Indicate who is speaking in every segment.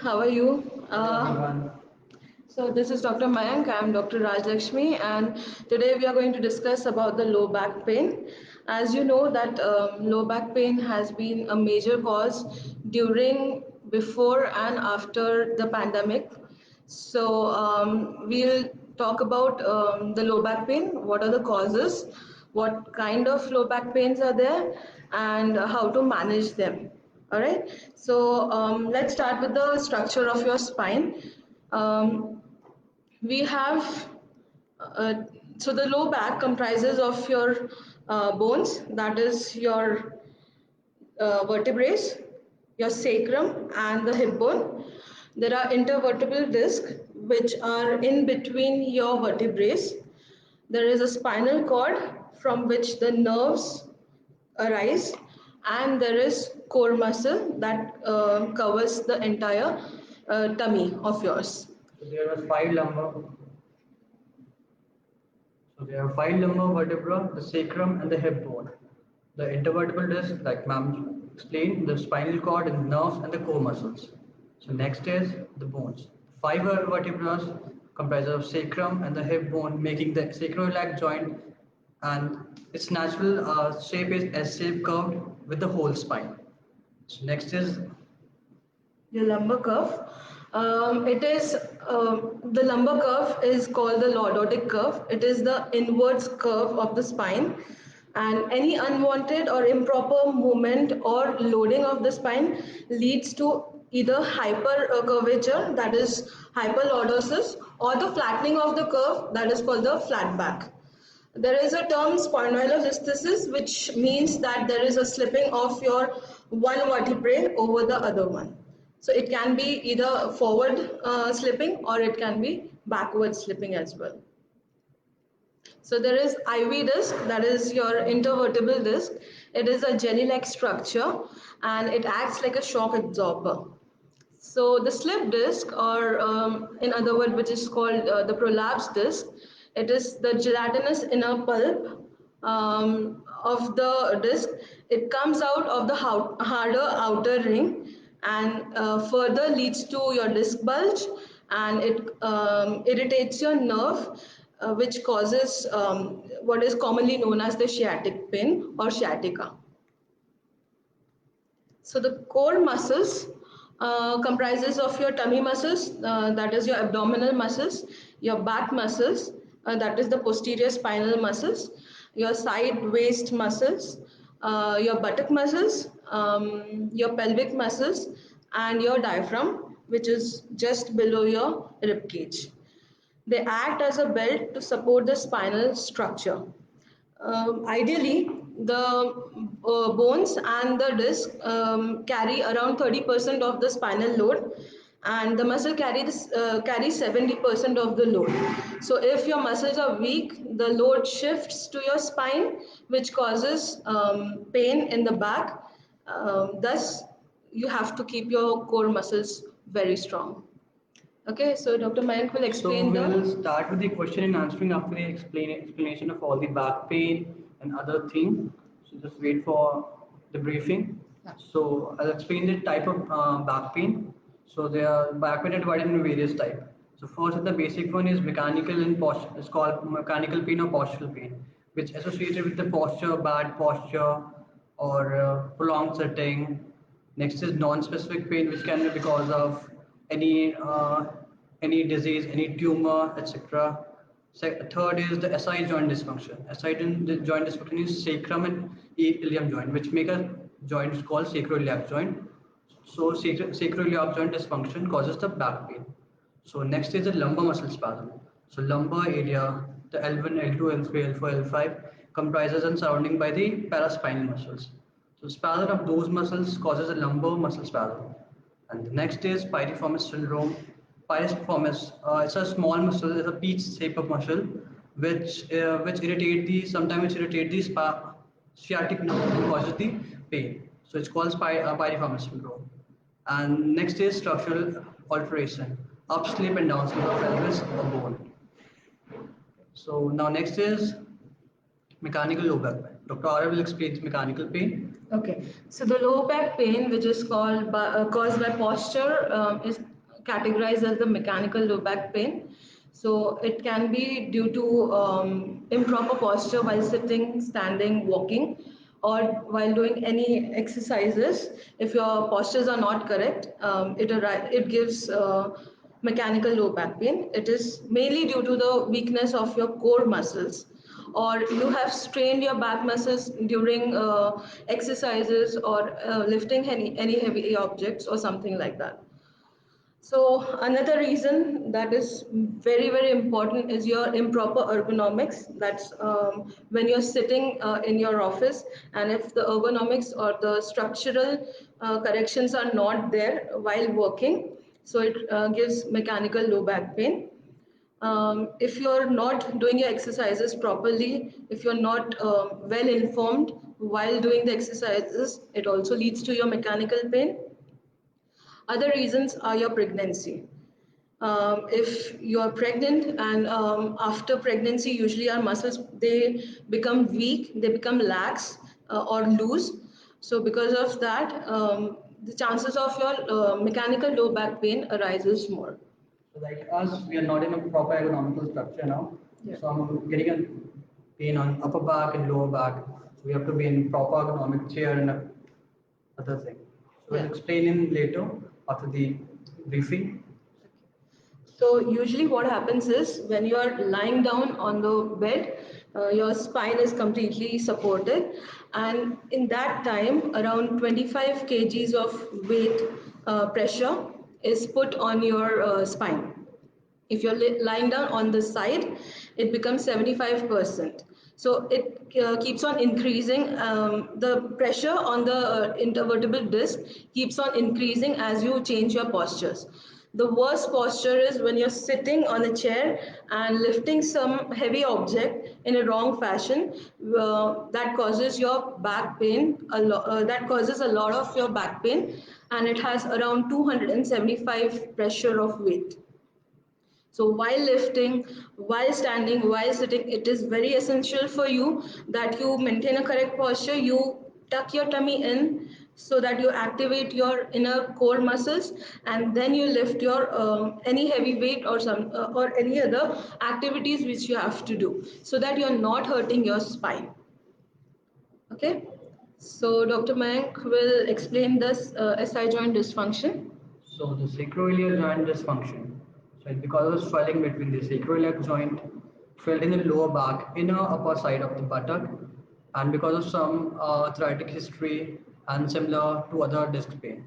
Speaker 1: How are you?
Speaker 2: Hello everyone.
Speaker 1: So this is Dr. Mayank. I'm Dr. Rajlakshmi, and today we are going to discuss about the low back pain. As you know that low back pain has been a major cause during, before, and after the pandemic. So we'll talk about the low back pain. What are the causes? What kind of low back pains are there, and how to manage them. All right. So let's start with the structure of your spine. Um, we have so the low back comprises of your bones, that is your vertebrae, your sacrum, and the hip bone. There are intervertebral discs which are in between your vertebrae. There is a spinal cord from which the nerves arise, and there is core muscle that covers the entire tummy of yours.
Speaker 2: So there are five lumbar. So there are five lumbar vertebra, the sacrum and the hip bone. The intervertebral disc, like ma'am explained, the spinal cord and nerves and the core muscles. So next is the bones. Five vertebrae comprise of sacrum and the hip bone, making the sacroiliac joint, and its natural shape is S-shaped curved with the whole spine. So next is
Speaker 1: The lumbar curve. It is the lumbar curve is called the lordotic curve. It is the inwards curve of the spine, and any unwanted or improper movement or loading of the spine leads to either hyper curvature, that is hyperlordosis, or the flattening of the curve, that is called the flat back. There is a term spondylolisthesis, which means that there is a slipping of your one vertebrae over the other one. So it can be either forward slipping, or it can be backward slipping as well. So there is IV disc, that is your intervertebral disc. It is a jelly-like structure, and it acts like a shock absorber. So the slip disc, or in other words, which is called the prolapse disc, it is the gelatinous inner pulp of the disc. It comes out of the harder outer ring, and further leads to your disc bulge, and it irritates your nerve, which causes what is commonly known as the sciatic pain or sciatica. So the core muscles comprises of your tummy muscles, that is your abdominal muscles, your back muscles, that is the posterior spinal muscles, your side waist muscles, your buttock muscles, your pelvic muscles, and your diaphragm, which is just below your rib cage. They act as a belt to support the spinal structure. Ideally, the bones and the disc carry around 30% of the spinal load, and the muscle carries 70% of the load. So if your muscles are weak, the load shifts to your spine, which causes pain in the back. Thus, you have to keep your core muscles very strong. Okay, so Dr. Mayank will
Speaker 2: So
Speaker 1: explain
Speaker 2: we'll
Speaker 1: the.
Speaker 2: start with the question and answering after the explanation of all the back pain and other things. So just wait for the briefing.
Speaker 1: Yeah.
Speaker 2: So I'll explain the type of back pain. So they are back pain are divided into various types. So first, the basic one is mechanical and posture. It's called mechanical pain or postural pain, which is associated with the posture, bad posture, or prolonged sitting. Next is non-specific pain, which can be because of any any disease, any tumor, etc. Third is the SI joint dysfunction. SI joint dysfunction is sacrum and ilium joint, which make a joint called sacroiliac joint. So sacroiliac joint dysfunction causes the back pain. So next is the lumbar muscle spasm. So lumbar area, the L1, L2, L3, L4, L5 comprises and surrounding by the paraspinal muscles. So spasm of those muscles causes a lumbar muscle spasm. And the next is piriformis syndrome. Piriformis, it's a small muscle, it's a peach shape of muscle, which irritate the sometimes it irritate the sciatic nerve and causes the pain. So it's called piriformis syndrome. And next is structural alteration, upslip and downslip of pelvis or bone. So now next is mechanical low back pain. Dr. Ara will explain mechanical pain.
Speaker 1: Okay, so the low back pain, which is caused by posture, is categorized as the mechanical low back pain. So it can be due to improper posture while sitting, standing, walking, or while doing any exercises. If your postures are not correct, it gives mechanical low back pain. It is mainly due to the weakness of your core muscles, or you have strained your back muscles during exercises or lifting any heavy objects or something like that. So another reason that is very very important is your improper ergonomics. That's when you're sitting in your office, and if the ergonomics or the structural corrections are not there while working, so it gives mechanical low back pain. If you're not doing your exercises properly, if you're not well informed while doing the exercises, it also leads to your mechanical pain. Other reasons are your pregnancy. If you are pregnant, and after pregnancy, usually our muscles, they become weak, they become lax or loose. So because of that, the chances of your mechanical low back pain arises more.
Speaker 2: So like us, we are not in a proper ergonomical structure now.
Speaker 1: Yeah.
Speaker 2: So I'm getting a pain on upper back and lower back. So we have to be in proper ergonomic chair and other thing. So we'll
Speaker 1: Yeah.
Speaker 2: explain in later after the briefing.
Speaker 1: So usually what happens is when you are lying down on the bed, your spine is completely supported, and in that time around 25 kgs of weight pressure is put on your spine. If you're lying down on the side, it becomes 75%. So it keeps on increasing. The pressure on the intervertebral disc keeps on increasing as you change your postures. The worst posture is when you're sitting on a chair and lifting some heavy object in a wrong fashion. That causes your back pain. That causes a lot of your back pain, and it has around 275 pressure of weight. So while lifting, while standing, while sitting, it is very essential for you that you maintain a correct posture. You tuck your tummy in so that you activate your inner core muscles, and then you lift your any heavy weight or some or any other activities which you have to do, so that you're not hurting your spine. Okay. So Dr. Mayank will explain this SI joint dysfunction.
Speaker 2: So the sacroiliac joint dysfunction. So it's because of swelling between the sacroiliac joint, felt in the lower back, inner upper side of the buttock, and because of some arthritic history and similar to other disc pain.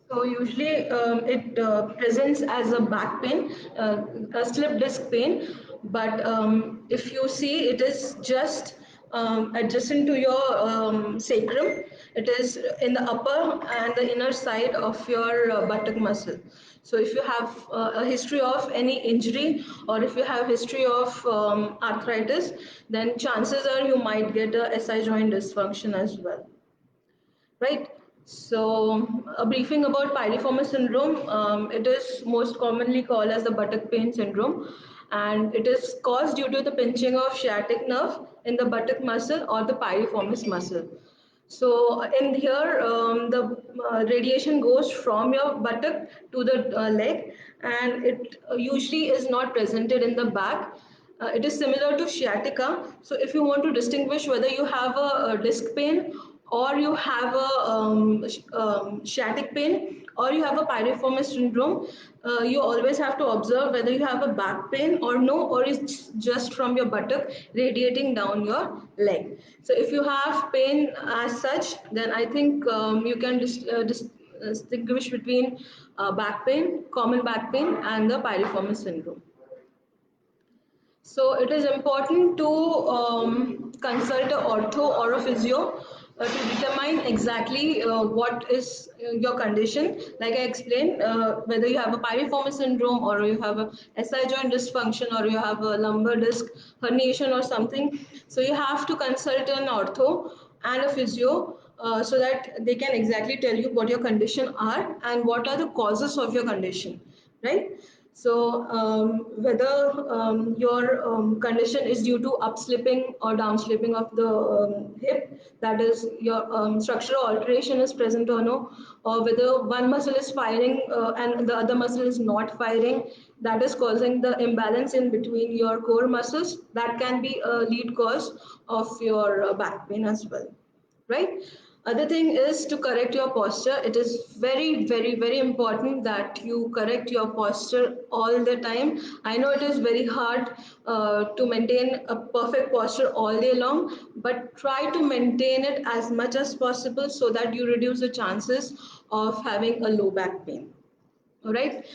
Speaker 1: So usually it presents as a back pain, a slip disc pain. But if you see, it is just adjacent to your sacrum. It is in the upper and the inner side of your buttock muscle. So if you have a history of any injury, or if you have history of arthritis, then chances are you might get a SI joint dysfunction as well, right? So, a briefing about piriformis syndrome. It is most commonly called as the buttock pain syndrome, and it is caused due to the pinching of sciatic nerve in the buttock muscle or the piriformis muscle. So, in here, the radiation goes from your buttock to the leg, and it usually is not presented in the back. It is similar to sciatica. So, if you want to distinguish whether you have a disc pain, or you have a sciatic pain, or you have a piriformis syndrome, you always have to observe whether you have a back pain or no, or it's just from your buttock radiating down your leg. So if you have pain as such, then I think you can distinguish between back pain, common back pain, and the piriformis syndrome. So it is important to consult a ortho or a physio to determine exactly what is your condition. Like I explained, whether you have a piriformis syndrome, or you have a SI joint dysfunction, or you have a lumbar disc herniation or something. So you have to consult an ortho and a physio so that they can exactly tell you what your condition are and what are the causes of your condition, right? So whether your condition is due to upslipping or downslipping of the hip, that is your structural alteration is present or no, or whether one muscle is firing and the other muscle is not firing, that is causing the imbalance in between your core muscles, that can be a lead cause of your back pain as well, right? Other thing is to correct your posture. It is very, very, very important that you correct your posture all the time. I know it is very hard to maintain a perfect posture all day long, but try to maintain it as much as possible so that you reduce the chances of having a low back pain. All right.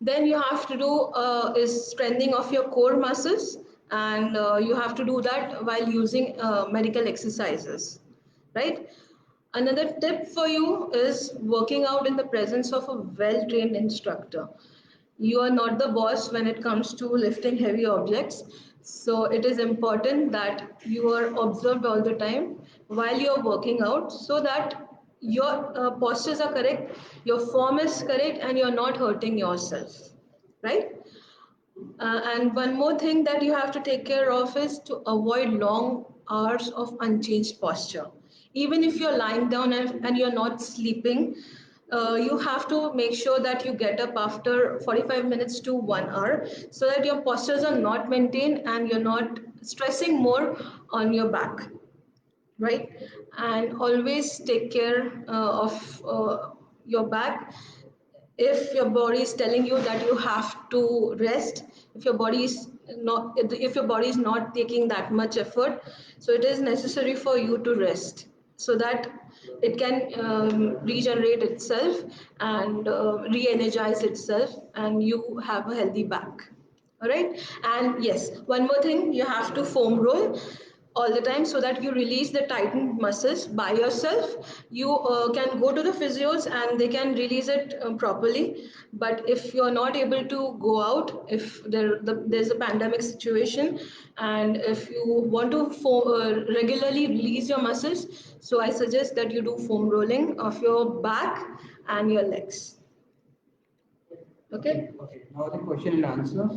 Speaker 1: Then you have to do is strengthening of your core muscles, and you have to do that while using medical exercises, right? Another tip for you is working out in the presence of a well trained instructor. You are not the boss when it comes to lifting heavy objects, so it is important that you are observed all the time while you are working out, so that your postures are correct, your form is correct, and you're not hurting yourself, right? And one more thing that you have to take care of is to avoid long hours of unchanged posture. Even if you're lying down and you're not sleeping, you have to make sure that you get up after 45 minutes to 1 hour, so that your postures are not maintained and you're not stressing more on your back, right? And always take care of your back. If your body is telling you that you have to rest, if your body is not taking that much effort, so it is necessary for you to rest, so that it can regenerate itself and re-energize itself, and you have a healthy back. All right. And yes, one more thing, you have to foam roll all the time so that you release the tightened muscles by yourself. You can go to the physios and they can release it properly. But if you're not able to go out, if there's a pandemic situation, and if you want to regularly release your muscles, so I suggest that you do foam rolling of your back and your legs. Okay.
Speaker 2: Okay, now the question and answers.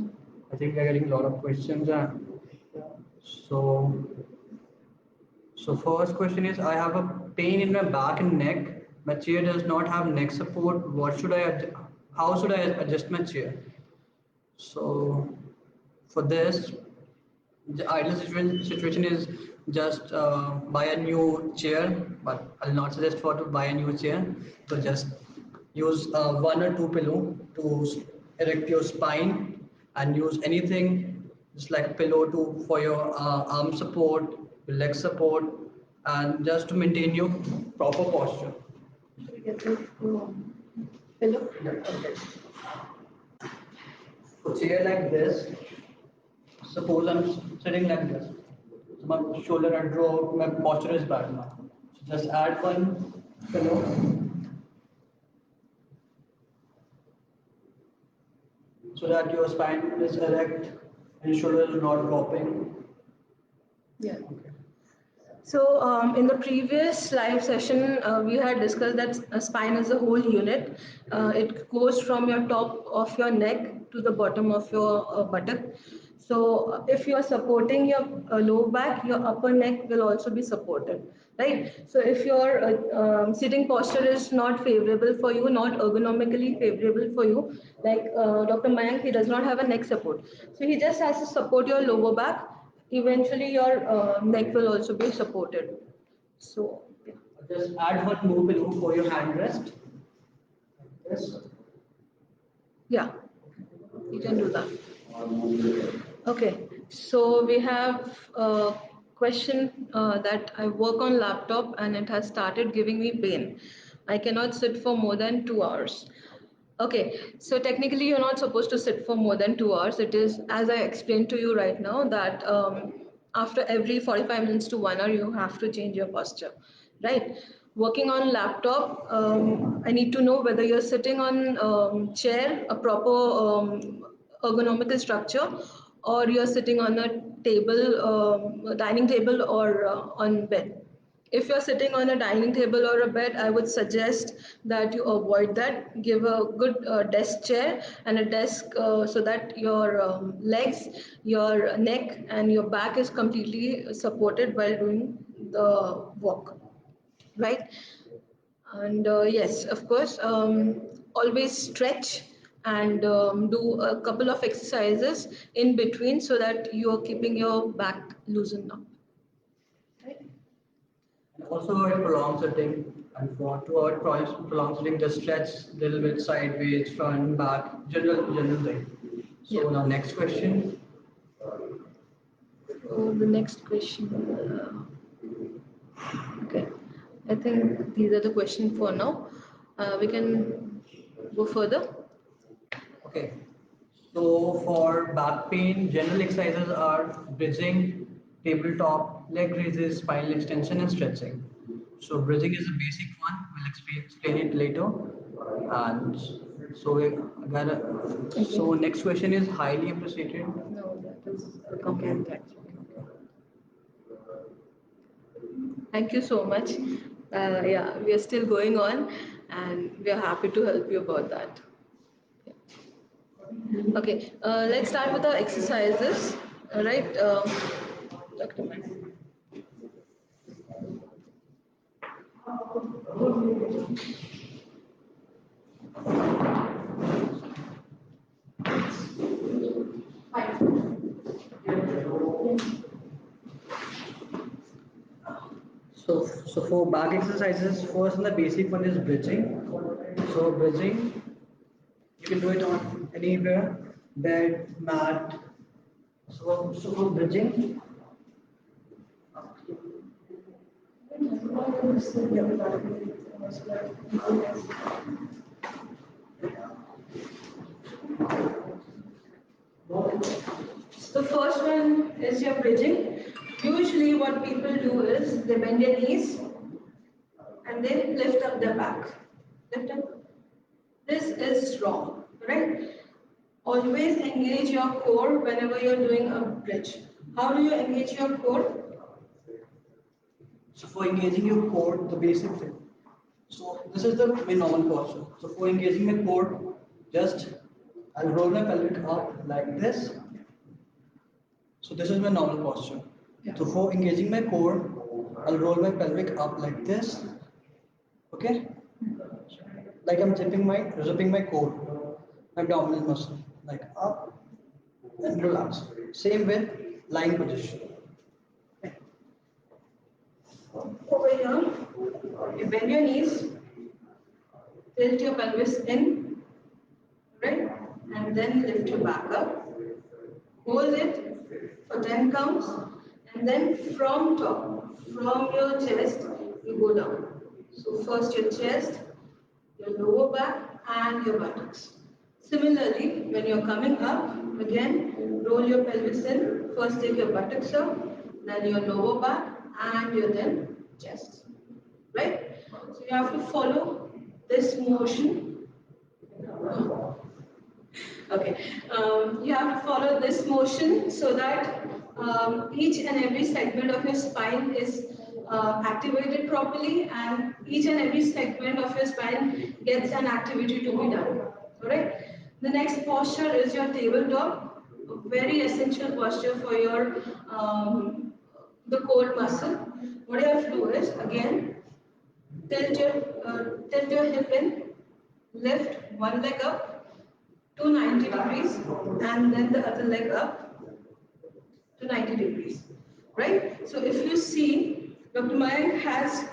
Speaker 2: I think we're getting a lot of questions. So, so first question is, I have a pain in my back and neck. My chair does not have neck support. What should how should I adjust my chair? So, for this, the ideal situation is just buy a new chair, but I'll not suggest for to buy a new chair. So just use one or two pillow to erect your spine, and use anything just like a pillow to for your arm support, your leg support, and just to maintain your proper posture.
Speaker 1: Should we get the pillow?
Speaker 2: Yeah, okay. So chair like this. Suppose I'm sitting like this. So my shoulder are dropped, my posture is bad now. So just add one pillow so that your spine is erect and your shoulders are not dropping.
Speaker 1: Yeah. So in the previous live session, we had discussed that a spine is a whole unit. It goes from your top of your neck to the bottom of your buttock. So if you are supporting your lower back, your upper neck will also be supported, right? So if your sitting posture is not favorable for you, not ergonomically favorable for you, like Dr. Mayank, he does not have a neck support. So he just has to support your lower back. Eventually your neck will also be supported. So yeah.
Speaker 2: Just add one more pillow for your hand rest. Yes.
Speaker 1: Yeah, you can do that. Okay, so we have a question that I work on laptop and it has started giving me pain. I cannot sit for more than 2 hours. Okay, so technically you're not supposed to sit for more than 2 hours. It is, as I explained to you right now, that after every 45 minutes to 1 hour, you have to change your posture, right? Working on laptop, I need to know whether you're sitting on chair, a proper ergonomical structure, or you're sitting on a table, dining table, or on bed. If you're sitting on a dining table or a bed, I would suggest that you avoid that. Give a good desk chair and a desk so that your legs, your neck, and your back is completely supported while doing the walk, right? And yes, of course, always stretch and do a couple of exercises in between so that you are keeping your back loosened up. Right?
Speaker 2: And also avoid prolonged sitting. And for to avoid prolonged sitting, just stretch a little bit sideways, front, back, general thing. So
Speaker 1: Yeah.
Speaker 2: now next question.
Speaker 1: So the next question. Okay. I think these are the questions for now. We can go further.
Speaker 2: Okay. So for back pain, general exercises are bridging, tabletop, leg raises, spinal extension, and stretching. So bridging is a basic one. We'll explain it later. And so we gotta. So next question is highly appreciated.
Speaker 1: No, that is a complete text. Thank you so much. Yeah, we are still going on and we are happy to help you about that. Okay, let's start with the exercises. All right, Dr. Mike.
Speaker 2: So for back exercises, first and the basic one is bridging. So bridging, you can do it on anywhere, bed, mat. So for bridging,
Speaker 1: The first one is your bridging. Usually, what people do is they bend their knees and they lift up their back. Lift up. This is wrong, right? Always engage your core whenever you're doing a bridge. How do you engage your core?
Speaker 2: so for engaging your core, the basic thing. So this is the my normal posture. So for engaging my core, just I'll roll my pelvic up like this. So this is my normal posture.
Speaker 1: Yeah.
Speaker 2: So for engaging my core, I'll roll my pelvic up like this. Okay? Like I'm zipping my core, my abdominal muscle, like up and relax. Same with lying position. Okay.
Speaker 1: Over here, you bend your knees, tilt your pelvis in, right? And then lift your back up. Hold it for 10 counts. And then from top, from your chest, you go down. So first your chest, your lower back, and your buttocks. Similarly, when you're coming up, again, roll your pelvis in. First take your buttocks up, then your lower back, and your then chest. Right? So you have to follow this motion. Okay. You have to follow this motion so that each and every segment of your spine is activated properly, and each and every segment of your spine gets an activity to be done. Alright? The next posture is your tabletop, a very essential posture for your the core muscle. What you have to do is again tilt your hip in, lift one leg up to 90 degrees and then the other leg up to 90 degrees, right? So if you see, Dr. Mayank has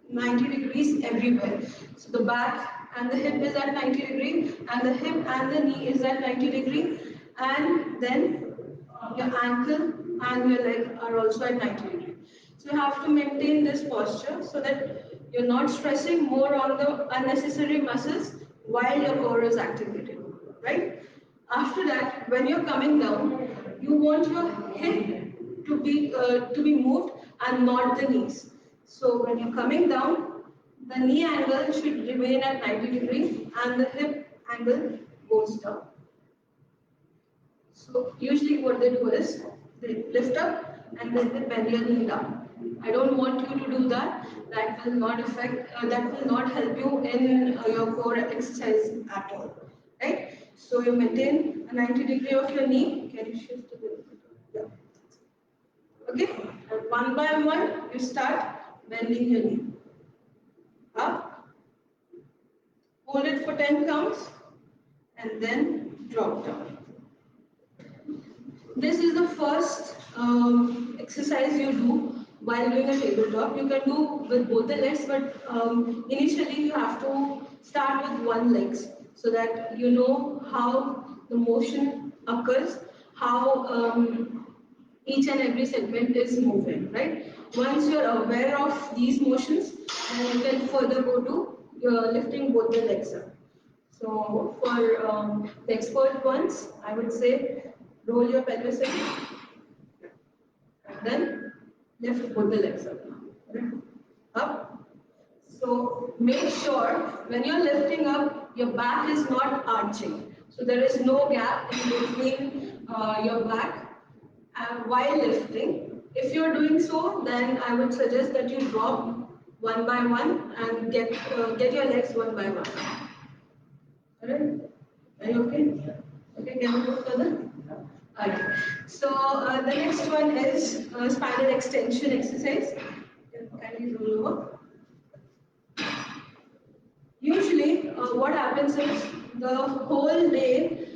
Speaker 1: 90 degrees everywhere. So the back and the hip is at 90 degree and the hip and the knee is at 90 degree and then your ankle and your leg are also at 90 degree. So you have to maintain this posture so that you're not stressing more on the unnecessary muscles while your core is activated, right? After that, when you're coming down, you want your hip to be moved and not the knees. So when you're coming down, the knee angle should remain at 90 degrees and the hip angle goes down. So usually what they do is they lift up and then they bend your knee down. I don't want you to do that. That will not affect, that will not help you in your core exercise at all. Right? So you maintain a 90 degree of your knee. Can you shift a little bit? Yeah. Okay? And one by one, you start bending your knee. Up, hold it for 10 counts, and then drop down. This is the first exercise you do while doing a tabletop. You can do with both the legs, but initially you have to start with one leg so that you know how the motion occurs, how each and every segment is moving, right? Once you're aware of these motions, and you can further go to lifting both the legs up. So for the expert ones, I would say roll your pelvis in and then lift both the legs up. Right? Up. So make sure when you're lifting up, your back is not arching. So there is no gap in between your back while lifting. If you're doing so, then I would suggest that you drop one by one and get your legs one by one. Alright? Are you okay? Okay, can we go further? Okay. So the next one is spinal extension exercise. Can you roll over? Usually, what happens is the whole day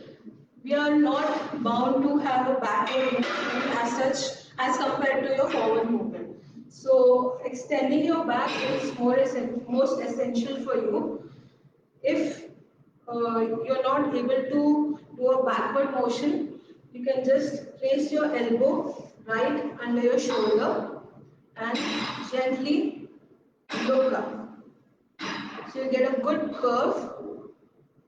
Speaker 1: we are not bound to have a backward movement as such as compared to your forward movement. So extending your back is most essential for you. If you're not able to do a backward motion, you can just place your elbow right under your shoulder and gently look up. So you get a good curve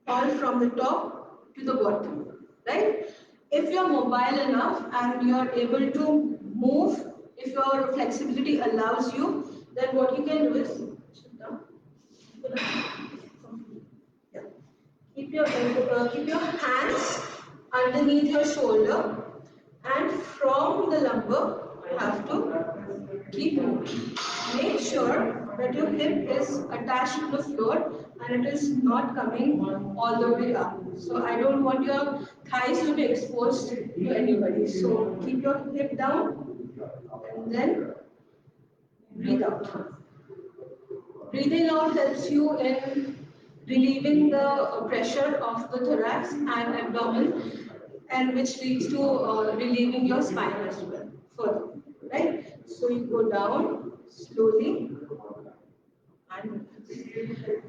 Speaker 1: all from the top to the bottom, right? If you're mobile enough and you're able to move, if your flexibility allows you, then what you can do is sit down. Yeah. Keep your hands underneath your shoulder, and from the lumbar, you have to keep moving. Make sure that your hip is attached to the floor and it is not coming all the way up. So I don't want your thighs to be exposed to anybody. So keep your hip down and then breathe out. Breathing out helps you in relieving the pressure of the thorax and abdomen, and which leads to relieving your spine as well further, right? So you go down slowly and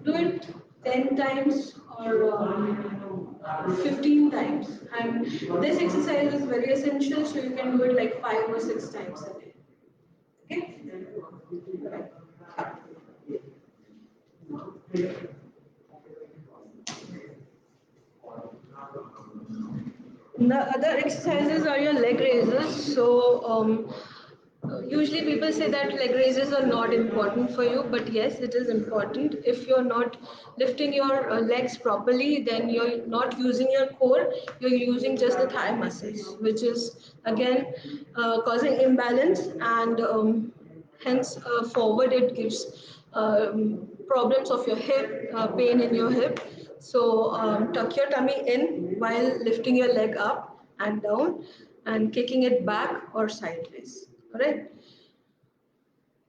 Speaker 1: do it 10 times or 15 times. And this exercise is very essential, so you can do it like 5 or 6 times a day. Okay? The other exercises are your leg raises. So usually people say that leg raises are not important for you, but yes, it is important. If you're not lifting your legs properly, then you're not using your core, you're using just the thigh muscles, which is again causing imbalance, and hence forward it gives problems of your hip, pain in your hip. So tuck your tummy in while lifting your leg up and down and kicking it back or sideways. All right.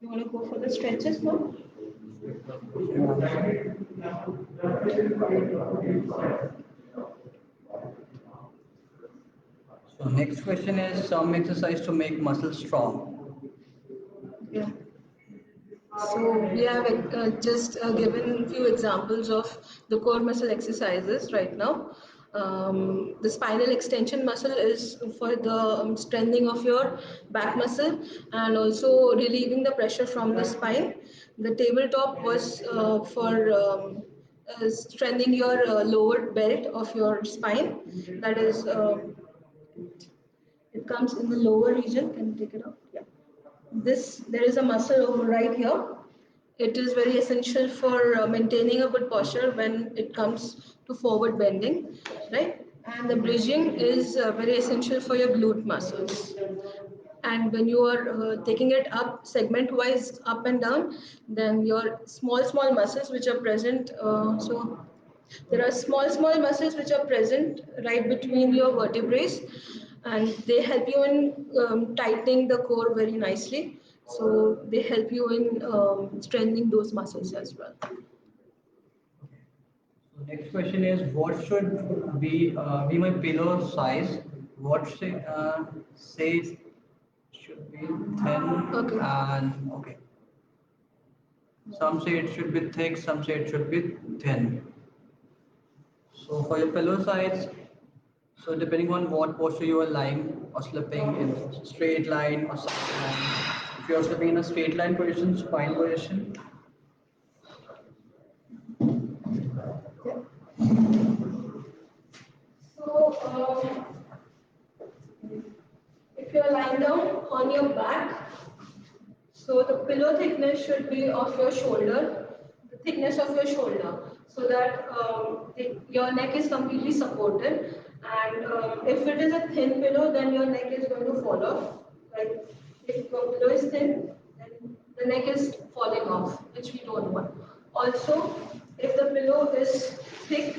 Speaker 1: You want to go for the stretches now?
Speaker 2: So next question is some exercise to make muscles strong.
Speaker 1: Yeah. So we have just given few examples of the core muscle exercises right now. The spinal extension muscle is for the strengthening of your back muscle and also relieving the pressure from the spine. The tabletop was for strengthening your lower belt of your spine. That is, it comes in the lower region. Can you take it out? Yeah. There is a muscle over right here. It is very essential for maintaining a good posture when it comes to forward bending, right? And the bridging is very essential for your glute muscles. and when you are taking it up segment wise up and down, then your small muscles which are present, so there are small muscles which are present right between your vertebrae, and they help you in tightening the core very nicely. So they help you in strengthening those muscles as well.
Speaker 2: So next question is, what should be my pillow size? What says should be thin
Speaker 1: Okay.
Speaker 2: and okay. Some say it should be thick, some say it should be thin. So for your pillow size, so depending on what posture you are lying or sleeping in, straight line or side line. If you are sleeping in a straight line position, spine position,
Speaker 1: So, if you're lying down on your back, so the pillow thickness should be of your shoulder, the thickness of your shoulder, so that your neck is completely supported. And if it is a thin pillow, then your neck is going to fall off. Like if your pillow is thin, then the neck is falling off, which we don't want. Also, if the pillow is thick,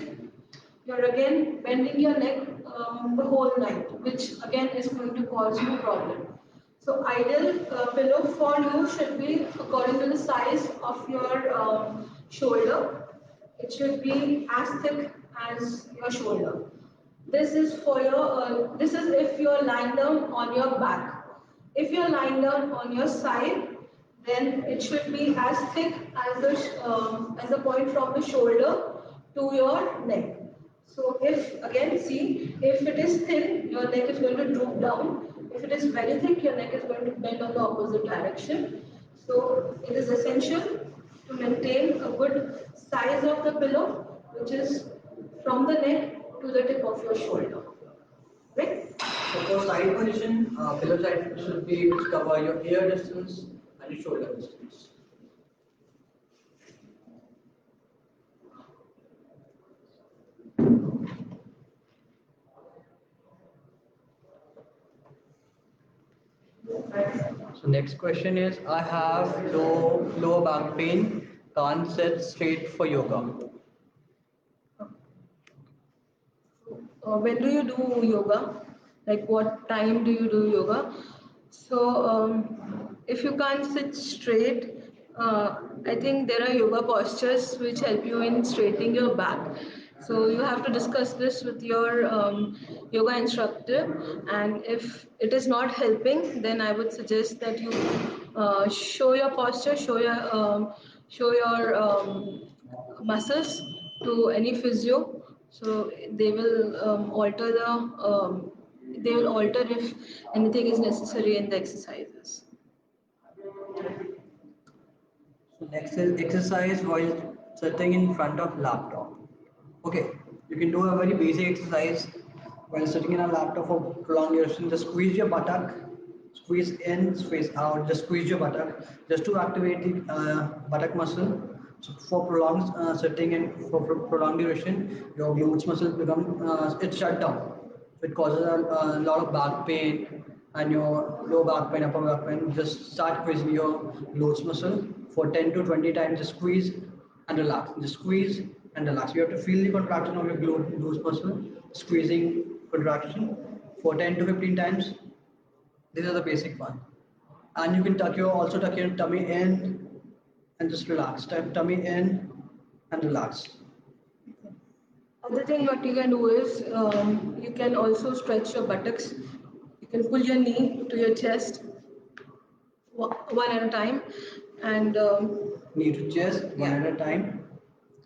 Speaker 1: you're again bending your neck the whole night, which again is going to cause you a problem. So ideal pillow for you should be according to the size of your shoulder. It should be as thick as your shoulder. This is for your. This is if you're lying down on your back. If you're lying down on your side, then it should be as thick as the point from the shoulder to your neck. So if again see, if it is thin, your neck is going to droop down. If it is very thick, your neck is going to bend on the opposite direction. So it is essential to maintain a good size of the pillow, which is from the neck to the tip of your shoulder. Right?
Speaker 2: so for side position, pillow side should be which cover your ear distance and your shoulder distance. So next question is, I have lower back pain, can't sit straight for yoga.
Speaker 1: When do you do yoga? Like what time do you do yoga? So if you can't sit straight, I think there are yoga postures which help you in straightening your back. So you have to discuss this with your yoga instructor, and if it is not helping, then I would suggest that you show your posture, show your muscles to any physio, so they will alter if anything is necessary in the exercises.
Speaker 2: So next is exercise while sitting in front of laptop. Okay, you can do a very basic exercise while sitting in a laptop for prolonged duration. Just squeeze your buttock, squeeze in, squeeze out. Just squeeze your buttock just to activate the buttock muscle. So for prolonged sitting and for prolonged duration, your glutes muscle become it's shut down. So it causes a lot of back pain and your low back pain, upper back pain. Just start squeezing your glutes muscle for 10 to 20 times. Just squeeze and relax. Just squeeze and relax. You have to feel the contraction of your glutes muscle, squeezing contraction for 10 to 15 times. These are the basic one. And you can also tuck your tummy in and just relax. Tummy in and relax.
Speaker 1: Other thing what you can do is you can also stretch your buttocks. You can pull your knee to your chest one at a time, and
Speaker 2: Knee to chest, one
Speaker 1: yeah,
Speaker 2: at a time,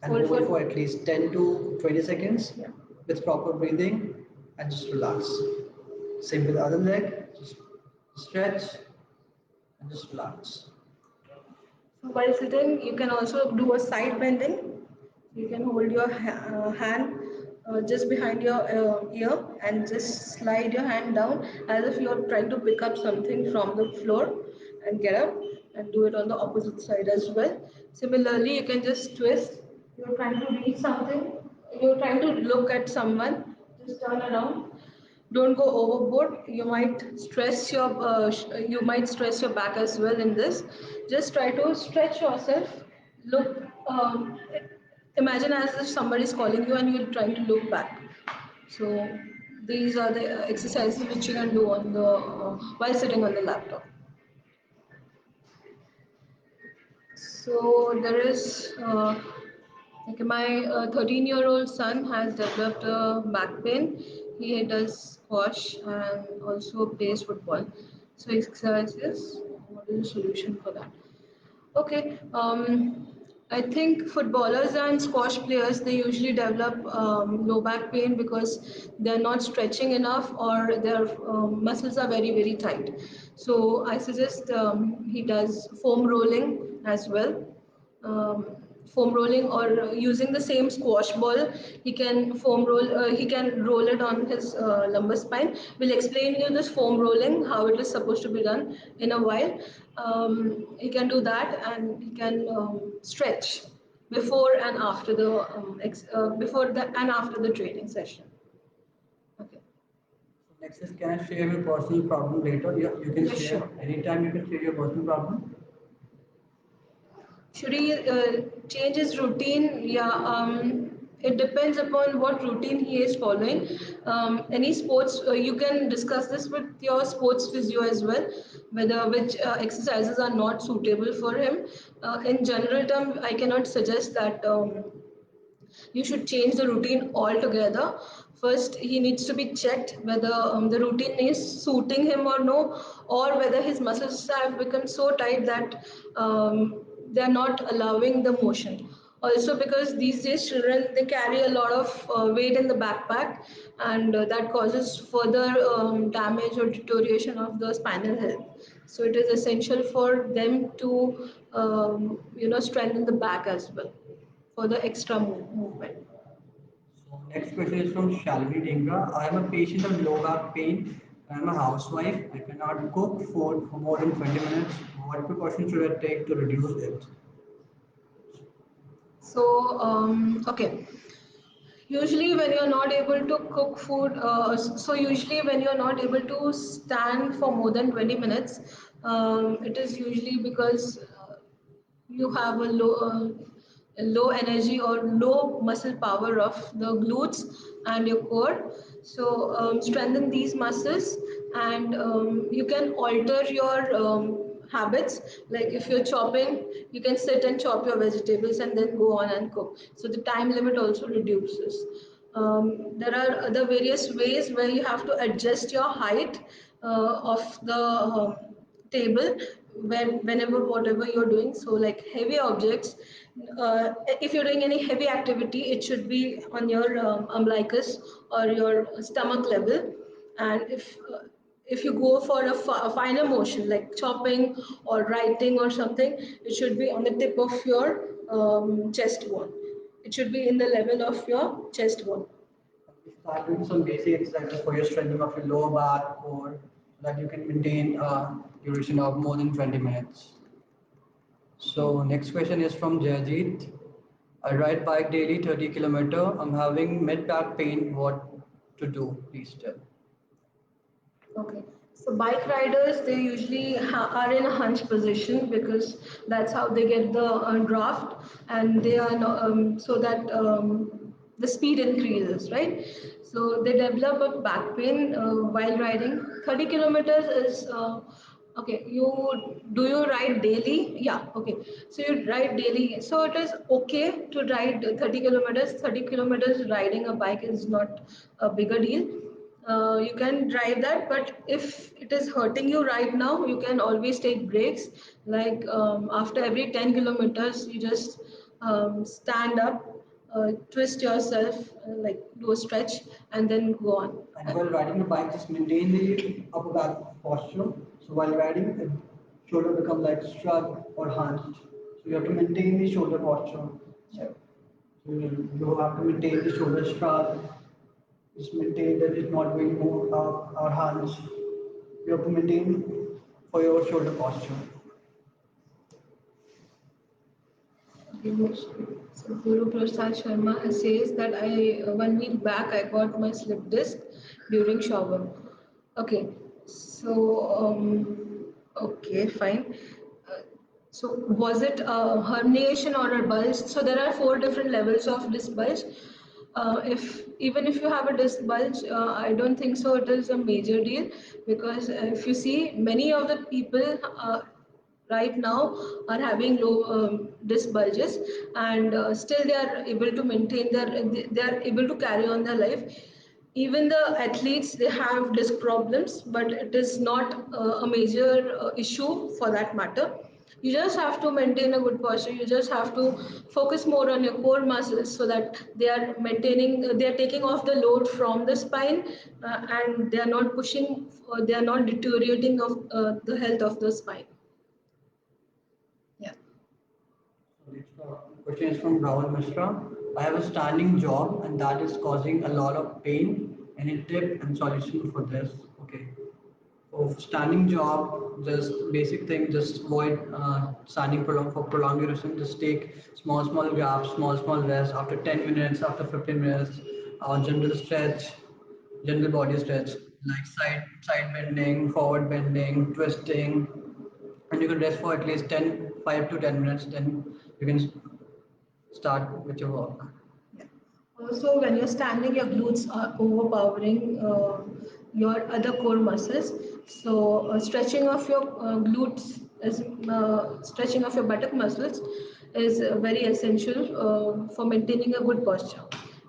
Speaker 2: and
Speaker 1: hold
Speaker 2: hold
Speaker 1: for
Speaker 2: for at least 10 to 20 seconds
Speaker 1: yeah.
Speaker 2: with proper breathing and just relax. Same with the other leg, just stretch and just relax.
Speaker 1: So while sitting, you can also do a side bending. You can hold your hand just behind your ear and just slide your hand down as if you are trying to pick up something from the floor and get up, and do it on the opposite side as well. Similarly, you can just twist. You're trying to reach something. You're trying to look at someone. Just turn around Don't go overboard. You might stress your back as well in this. Just try to stretch yourself. Look, imagine as if somebody is calling you and you're trying to look back. So these are the exercises which you can do on the while sitting on the laptop. So there is like my 13-year-old son has developed a back pain. He does squash and also plays football. So exercises. What is the solution for that? Okay. I think footballers and squash players they usually develop low back pain because they're not stretching enough or their muscles are very tight. So I suggest he does foam rolling as well. Foam rolling or using the same squash ball he can roll it on his lumbar spine. We'll explain you this foam rolling how it is supposed to be done in a while. He can do that and he can stretch before and after the before the and after the training session. Okay.
Speaker 2: So next is, can I share your personal problem later? You can
Speaker 1: Yes,
Speaker 2: share
Speaker 1: sure.
Speaker 2: anytime. You can share your personal problem.
Speaker 1: Should he change his routine? Yeah, it depends upon what routine he is following. Any sports, you can discuss this with your sports physio as well, whether which exercises are not suitable for him. In general term, I cannot suggest that you should change the routine altogether. First, he needs to be checked whether the routine is suiting him or no, or whether his muscles have become so tight that they're not allowing the motion. Also, because these days children they carry a lot of weight in the backpack, and that causes further damage or deterioration of the spinal health. So it is essential for them to strengthen the back as well for the extra movement.
Speaker 2: So next question is from Shalini Dhingra. I am a patient of low back pain. I am a housewife. I cannot cook food for more than 20 minutes. What precautions should I take to reduce it?
Speaker 1: So, okay. Usually, when you're not able to cook food, so usually when you're not able to stand for more than 20 minutes, it is usually because you have a low energy or low muscle power of the glutes and your core. So strengthen these muscles, and you can alter your habits. Like if you're chopping, you can sit and chop your vegetables and then go on and cook. So the time limit also reduces. There are other various ways where you have to adjust your height of the table whenever whatever you're doing. So like heavy objects, if you're doing any heavy activity it should be on your umbilicus or your stomach level. And if you go for a finer motion like chopping or writing or something, it should be on the tip of your chest bone. It should be in the level of your chest bone.
Speaker 2: Start doing some basic exercises for your strengthening of your lower back core so that you can maintain a duration of more than 20 minutes. So next question is from Jayajit. I ride bike daily 30 km. I'm having mid back pain. What to do? Please tell.
Speaker 1: Okay. So bike riders, they usually are in a hunch position because that's how they get the draft, and they are so that the speed increases, right? So they develop a back pain while riding. 30 kilometers is okay. You ride daily? Yeah. Okay. So you ride daily. So it is okay to ride 30 kilometers. 30 kilometers riding a bike is not a bigger deal. You can drive that, but if it is hurting you right now you can always take breaks. Like after every 10 kilometers you just stand up, twist yourself, like do a stretch and then go on.
Speaker 2: And while riding the bike, just maintain the upper back posture. So while riding, the shoulder becomes like shrug or hunched. So you have to maintain the shoulder posture.
Speaker 1: Sure.
Speaker 2: So you have to maintain the shoulder shrug. Just maintain that it's not going more up or hunch. You have to maintain for your shoulder posture.
Speaker 1: So Guru Prasad Sharma says that 1 week back I got my slip disc during shower. Okay, so okay, fine. Uh, so was it a herniation or a bulge? So there are four different levels of disc bulge. If even if you have a disc bulge, I don't think so. It is a major deal because if you see many of the people. Right now are having low disc bulges and still they are able to maintain they are able to carry on their life. Even the athletes they have disc problems but it is not a major issue for that matter. You just have to maintain a good posture. You just have to focus more on your core muscles so that they are maintaining they are taking off the load from the spine and they are not pushing they are not deteriorating of the health of the spine. Yeah.
Speaker 2: So next question is from Rahul Mishra. I have a standing job and that is causing a lot of pain. Any tip and solution for this? Okay. Of standing job, just basic thing, just avoid standing for prolonged duration. Just take small gaps, small rest after 10 minutes, after 15 minutes. General stretch, general body stretch like side bending, forward bending, twisting, and you can rest for at least 5 to 10 minutes. Then you can start with your work.
Speaker 1: Yeah. Also, when you're standing, your glutes are overpowering your other core muscles. So, stretching of your glutes, is, stretching of your buttock muscles, is very essential for maintaining a good posture,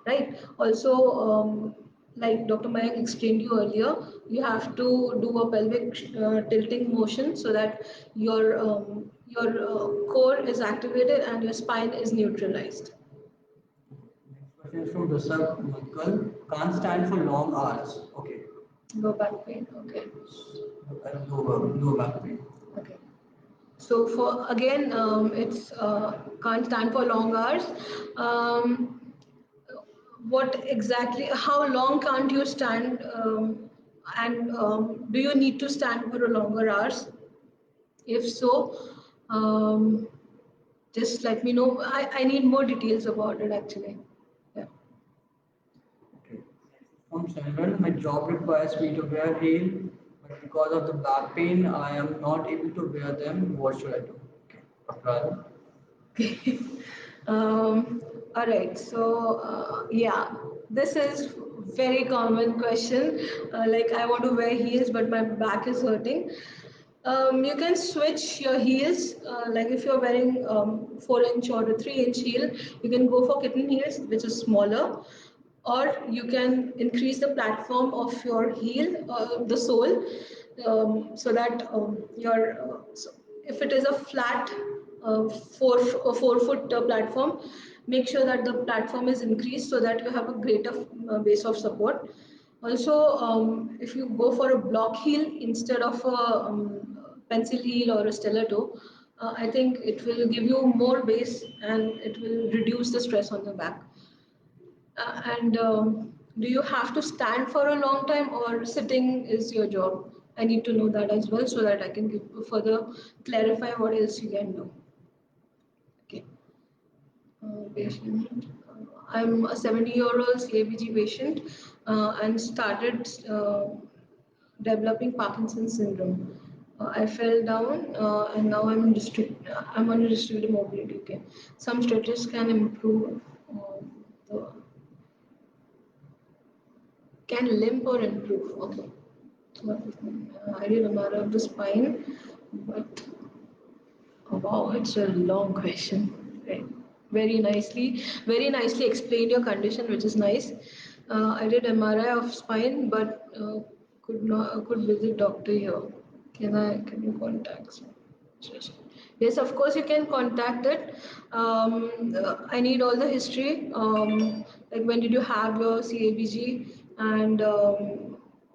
Speaker 1: right? Also, like Dr. Mayank explained you earlier, you have to do a pelvic tilting motion so that your core is activated and your spine is neutralized.
Speaker 2: Next question is from Rishabh Mutkal. Can't stand for long hours. Okay.
Speaker 1: Low back pain. Okay.
Speaker 2: Lower back pain.
Speaker 1: Okay. So for again, it's can't stand for long hours. Um, what exactly? How long can't you stand? And do you need to stand for a longer hours? If so, um, just let me know. I need more details about it actually. Yeah.
Speaker 2: Okay. From Selvan, my job requires me to wear heel, but because of the back pain, I am not able to wear them. What should I do? Okay. Dr. Adam?
Speaker 1: Okay. um, all right. So yeah, this is very common question. Like I want to wear heels, but my back is hurting. You can switch your heels. Like if you're wearing 4 inch or a 3 inch heel, you can go for kitten heels, which is smaller, or you can increase the platform of your heel, the sole, so that so if it is a flat 4 foot platform, make sure that the platform is increased so that you have a greater base of support. Also, if you go for a block heel instead of a pencil heel or a stiletto, I think it will give you more base and it will reduce the stress on the back. And do you have to stand for a long time or sitting is your job? I need to know that as well so that I can give, further clarify what else you can do. Okay. Patient. I'm a 70-year-old CABG patient and started developing Parkinson's syndrome. I fell down and now I'm on restricted mobility. Okay. Some stretches can improve the can limp or improve. Okay. Well, I did a matter of the spine, but oh, wow, it's a long question. Right. Very nicely explained your condition, which is nice. I did MRI of spine, but could visit doctor here. Can you contact? Just- Yes, of course you can contact it. I need all the history. Like when did you have your CABG and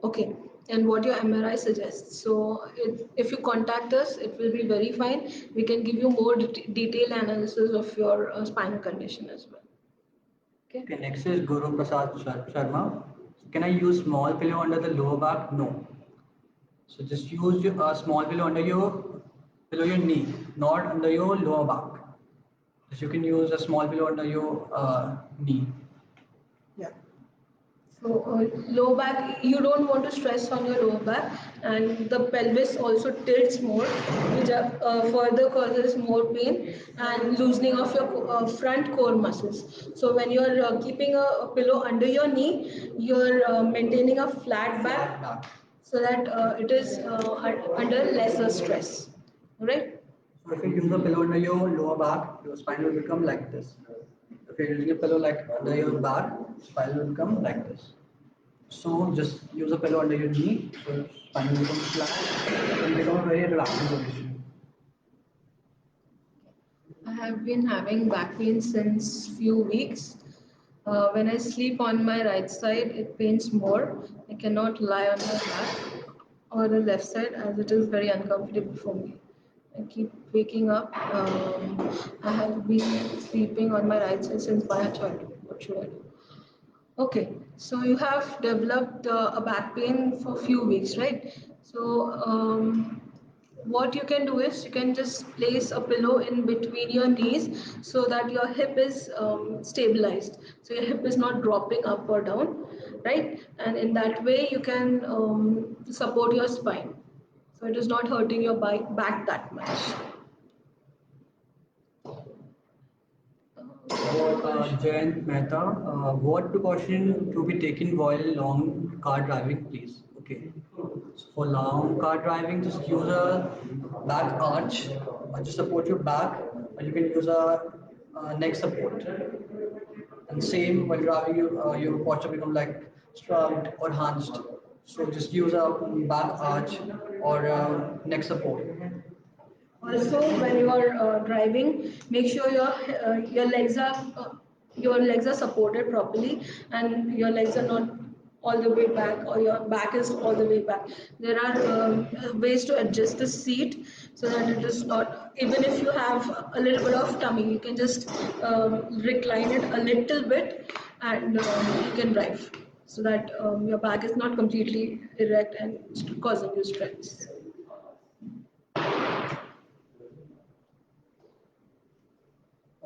Speaker 1: okay, and what your MRI suggests. So if you contact us, it will be very fine. We can give you more detailed analysis of your spinal condition as well. Okay.
Speaker 2: Okay, next is Guru Prasad Sharma. Can I use small pillow under the lower back? No. So just use a small pillow under below your knee, not under your lower back. So you can use a small pillow under your knee.
Speaker 1: Yeah. So low back, you don't want to stress on your lower back, and the pelvis also tilts more, which further causes more pain and loosening of your front core muscles. So when you're keeping a pillow under your knee, you're maintaining a flat
Speaker 2: Flat
Speaker 1: back
Speaker 2: back.
Speaker 1: so that it is under lesser stress. Right?
Speaker 2: So if you use a pillow under your lower back, your spine will become like this. If you're using a pillow like under your back, spine will become like this. So just use a pillow under your knee, so your spine will become flat. It will become a very relaxing position.
Speaker 1: I have been having back pain since few weeks. When I sleep on my right side, it pains more. I cannot lie on my back or the left side as it is very uncomfortable for me. I keep waking up. I have been sleeping on my right side since my childhood. What should I do? Okay, so you have developed a back pain for few weeks, right? So what you can do is you can just place a pillow in between your knees so that your hip is stabilized. So your hip is not dropping up or down, right? And in that way you can support your spine. So it is not hurting your back that much.
Speaker 2: For Jayant Mehta, what precaution to be taken while long car driving, please? Okay. So for long car driving, just use a back arch, or just support your back, or you can use a neck support. And same when driving, your posture become like shrugged or hunched. So just use a back arch or neck support.
Speaker 1: Also, when you are driving, make sure your legs are supported properly, and your legs are not all the way back, or your back is all the way back. There are ways to adjust the seat so that it is not. Even if you have a little bit of tummy, you can just recline it a little bit, and you can drive so that your back is not completely erect and causing you stress.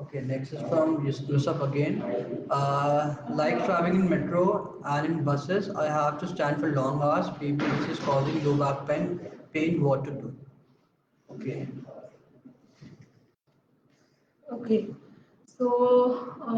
Speaker 2: Okay, next is from Yusuf again. Like traveling in metro and in buses, I have to stand for long hours. Maybe this is causing low back pain. Pain, what to do? Okay.
Speaker 1: Okay, so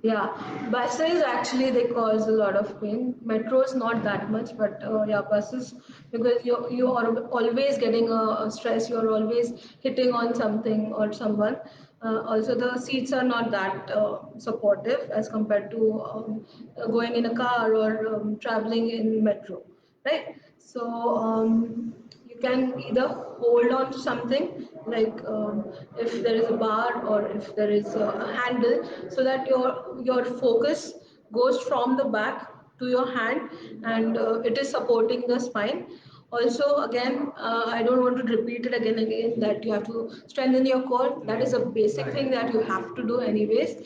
Speaker 1: yeah, buses actually they cause a lot of pain. Metros not that much, but yeah, buses because you are always getting a stress. You're always hitting on something or someone. Also, the seats are not that supportive as compared to going in a car or traveling in metro, right? So you can either hold on to something like if there is a bar or if there is a handle so that your focus goes from the back to your hand and it is supporting the spine. Also again I don't want to repeat it again and again that you have to strengthen your core. That is a basic thing that you have to do anyways.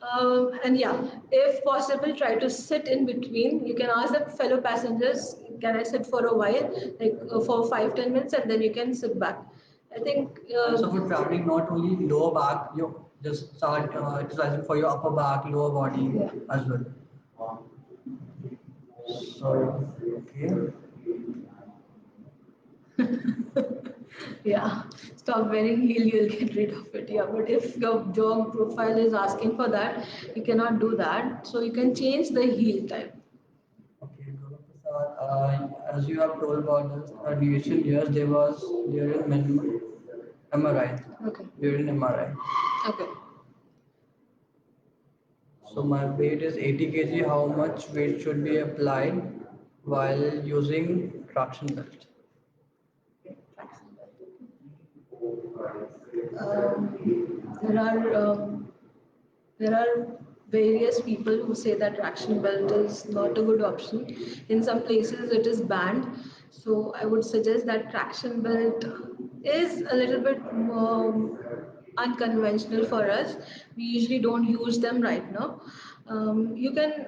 Speaker 1: And yeah, if possible, try to sit in between. You can ask the fellow passengers, can I sit for a while, like for 5-10 minutes, and then you can sit back. I think,
Speaker 2: Also for traveling, not only lower back, you just start exercising for your upper back, lower body
Speaker 1: yeah.
Speaker 2: as well. So, okay.
Speaker 1: Yeah, stop wearing heel, you'll get rid of it. Yeah, but if your job profile is asking for that, you cannot do that. So you can change the heel type.
Speaker 2: Okay, Gaurav Prasad, as you have told about this, recent years there was during MRI,
Speaker 1: Okay.
Speaker 2: during MRI.
Speaker 1: Okay.
Speaker 2: So my weight is 80 kg. How much weight should be applied while using traction belt?
Speaker 1: There are there are various people who say that traction belt is not a good option. In some places, it is banned. So I would suggest that traction belt is a little bit unconventional for us. We usually don't use them right now. You can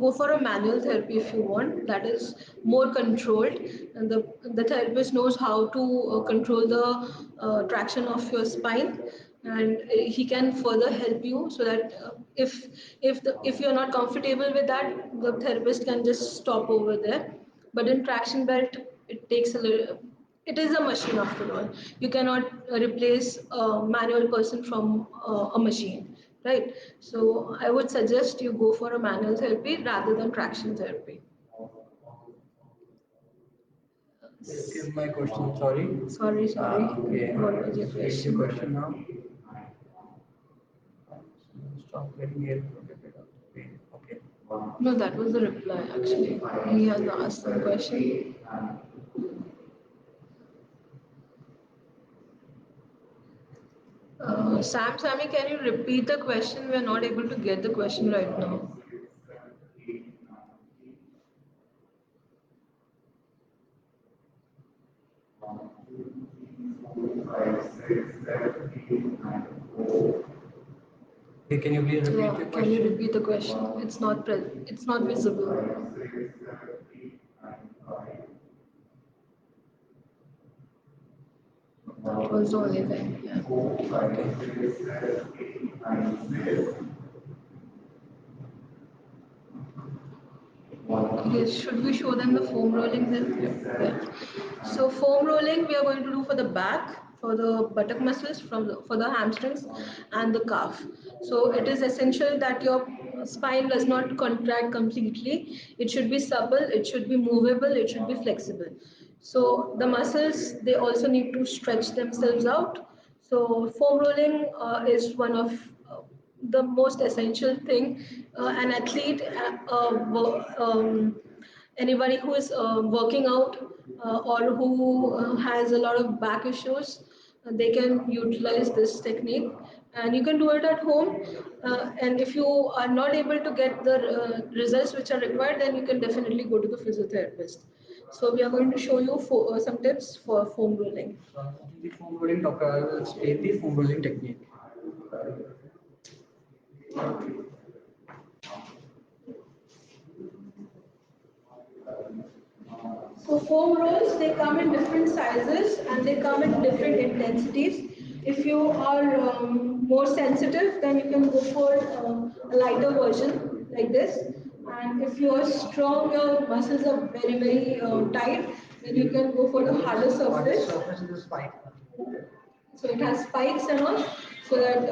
Speaker 1: go for a manual therapy if you want. That is more controlled, and the therapist knows how to control the traction of your spine and he can further help you so that if you're not comfortable with that, the therapist can just stop over there. But in traction belt, it takes a little. It is a machine after all. You cannot replace a manual person from a machine, right? So I would suggest you go for a manual therapy rather than traction therapy.
Speaker 2: Skip my question, sorry.
Speaker 1: Sorry.
Speaker 2: Okay.
Speaker 1: What was your
Speaker 2: What's your
Speaker 1: question?
Speaker 2: question now? Stop getting it. Okay.
Speaker 1: No, that was the reply actually. He has asked some question. Sammy, can you repeat the question? We are not able to get the question right now.
Speaker 2: Okay, can you please repeat
Speaker 1: Yeah,
Speaker 2: your
Speaker 1: can you
Speaker 2: question?
Speaker 1: repeat the question? It's not visible. That was the only thing. Yeah. Yes, should we show them the foam rolling then? Yeah. So foam rolling we are going to do for the back, for the buttock muscles, for the hamstrings and the calf. So it is essential that your spine does not contract completely. It should be supple, it should be movable, it should be flexible. So the muscles, they also need to stretch themselves out. So foam rolling is one of the most essential thing. An athlete, anybody who is working out or who has a lot of back issues, they can utilize this technique. And you can do it at home. And if you are not able to get the results which are required, then you can definitely go to the physiotherapist. So we are going to show you some tips for foam rolling.
Speaker 2: So, the foam rolling topic, I will state the foam rolling technique.
Speaker 1: So foam rolls, they come in different sizes and they come in different intensities. If you are more sensitive, then you can go for a lighter version like this. And if you are strong, your muscles are very tight, then you can go for the harder
Speaker 2: Hardest
Speaker 1: surface.
Speaker 2: surface is the spine.
Speaker 1: So it has spikes and all, so that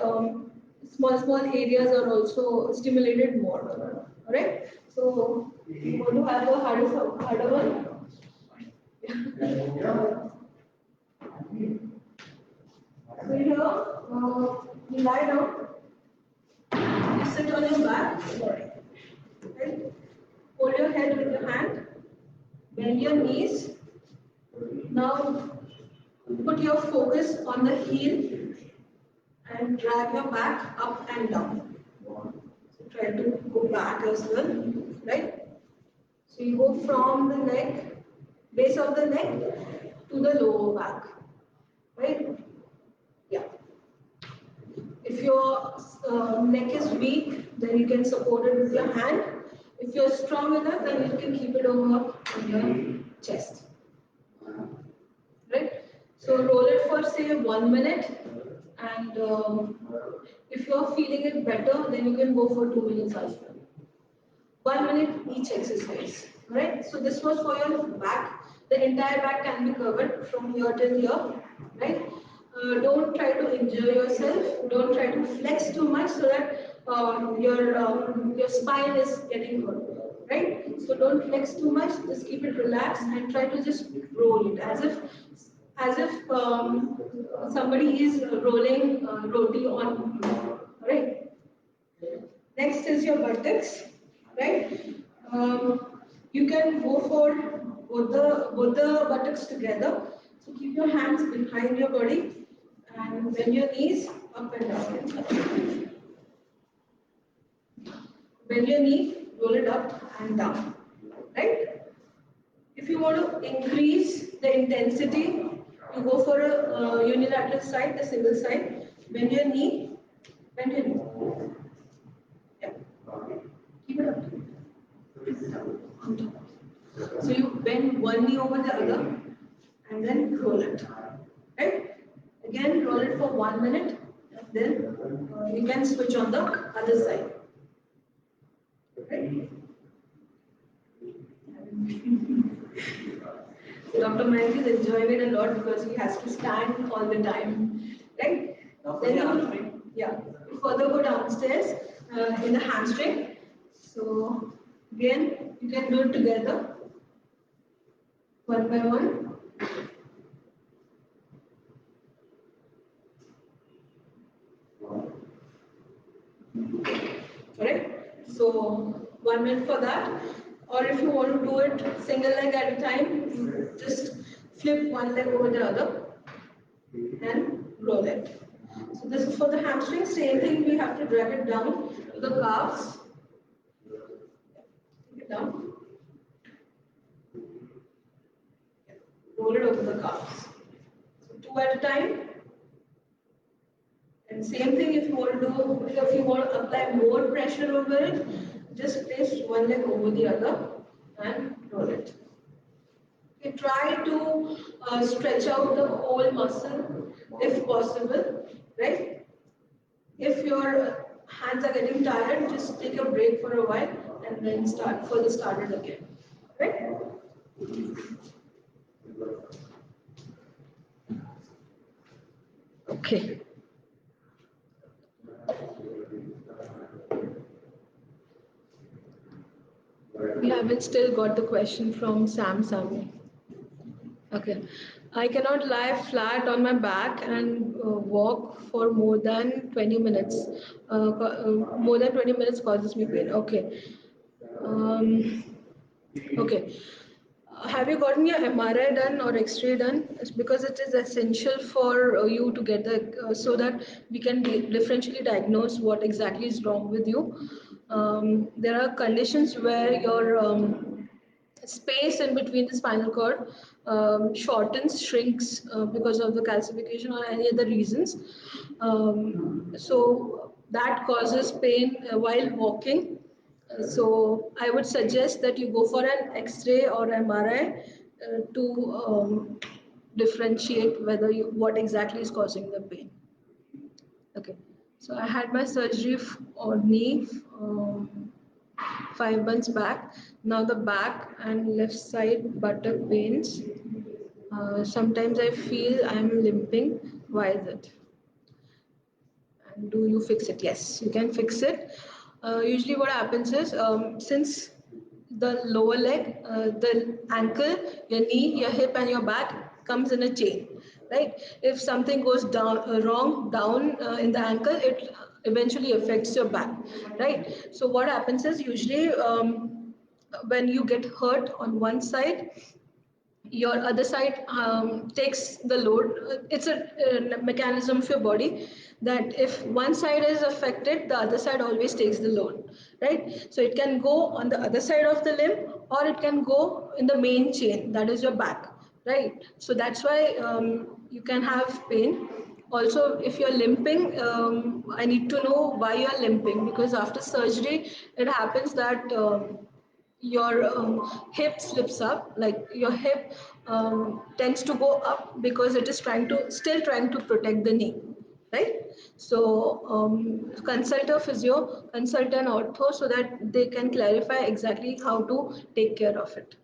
Speaker 1: small areas are also stimulated more. Alright? So you want to have a harder one? So here, you lie down, you sit on your back, right? Hold your head with your hand, bend your knees. Now put your focus on the heel and drag your back up and down. So try to go back as well, right? So you go from the neck, base of the neck to the lower back, right? Yeah. If your neck is weak, then you can support it with your hand. If you're strong enough, then you can keep it over on your chest. Right? So roll it for say 1 minute, and if you're feeling it better, then you can go for 2 minutes as well. 1 minute each exercise. Right? So this was for your back. The entire back can be covered from here till here. Right? Don't try to injure yourself. Don't try to flex too much so that your spine is getting hurt. Right? So don't flex too much. Just keep it relaxed and try to just roll it as if somebody is rolling roti on you. Right? Next is your buttocks, right? You can go for both the buttocks together. So keep your hands behind your body and bend your knees up and down. Bend your knee, roll it up and down, right? If you want to increase the intensity, you go for a unilateral side, the single side. Bend your knee, bend your knee. Yeah. Keep it up. On top. So you bend one knee over the other and then roll it. Right? Again, roll it for 1 minute. and switch on the other side. Right? So Dr. Mahesh is enjoying it a lot because he has to stand all the time, right? Then yeah, you further go downstairs in the hamstring. So again, you can do it together, one by one. Correct? So 1 minute for that. Or if you want to do it single leg at a time, you just flip one leg over the other and roll it. So this is for the hamstring. Same thing, we have to drag it down to the calves. Take it down. Roll it over the calves. So 2 at a time. And same thing, if you want to do, if you want to apply more pressure over it, just place one leg over the other and roll it. You try to stretch out the whole muscle if possible, right? If your hands are getting tired, just take a break for a while and then start it again, right? Okay. We haven't still got the question from Sam Sami. Okay. I cannot lie flat on my back and walk for more than 20 minutes. More than 20 minutes causes me pain. Okay. Um, okay. Have you gotten your MRI done or X-ray done? It's because it is essential for you to get the so that we can differentially diagnose what exactly is wrong with you. There are conditions where your space in between the spinal cord shortens, shrinks because of the calcification or any other reasons. So that causes pain while walking. So I would suggest that you go for an X-ray or MRI to differentiate whether what exactly is causing the pain. Okay. So I had my surgery on knee 5 months back. Now the back and left side buttock pains. Sometimes I feel I'm limping. Why is it? And do you fix it? Yes, you can fix it. Usually what happens is, since the lower leg, the ankle, your knee, your hip and your back comes in a chain, right? If something goes down wrong down in the ankle, it eventually affects your back, right? So what happens is usually when you get hurt on one side, your other side takes the load. It's a mechanism of your body that if one side is affected, the other side always takes the load, right? So it can go on the other side of the limb or it can go in the main chain, that is your back, right? So that's why you can have pain. Also, if you're limping, I need to know why you're limping, because after surgery, it happens that your hip slips up, like your hip tends to go up because it is still trying to protect the knee, right? So consult a physio, consult an ortho so that they can clarify exactly how to take care of it.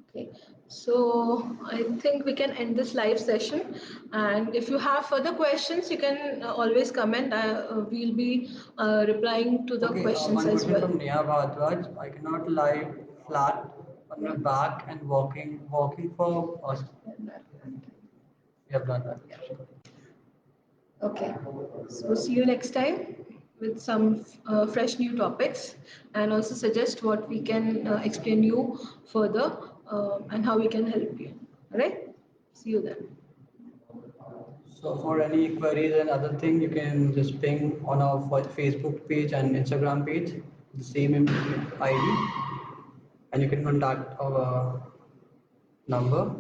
Speaker 1: Okay, so I think we can end this live session. And if you have further questions, you can always comment. We'll be replying to the questions
Speaker 2: one
Speaker 1: as
Speaker 2: question
Speaker 1: well.
Speaker 2: from Neha Bhardwaj. I cannot lie flat on my back and walking for us. We have done that.
Speaker 1: Okay, so see you next time with some fresh new topics, and also suggest what we can explain you further and how we can help you. All right, see you then.
Speaker 2: So for any queries and other thing, you can just ping on our Facebook page and Instagram page, the same ID, and you can contact our number.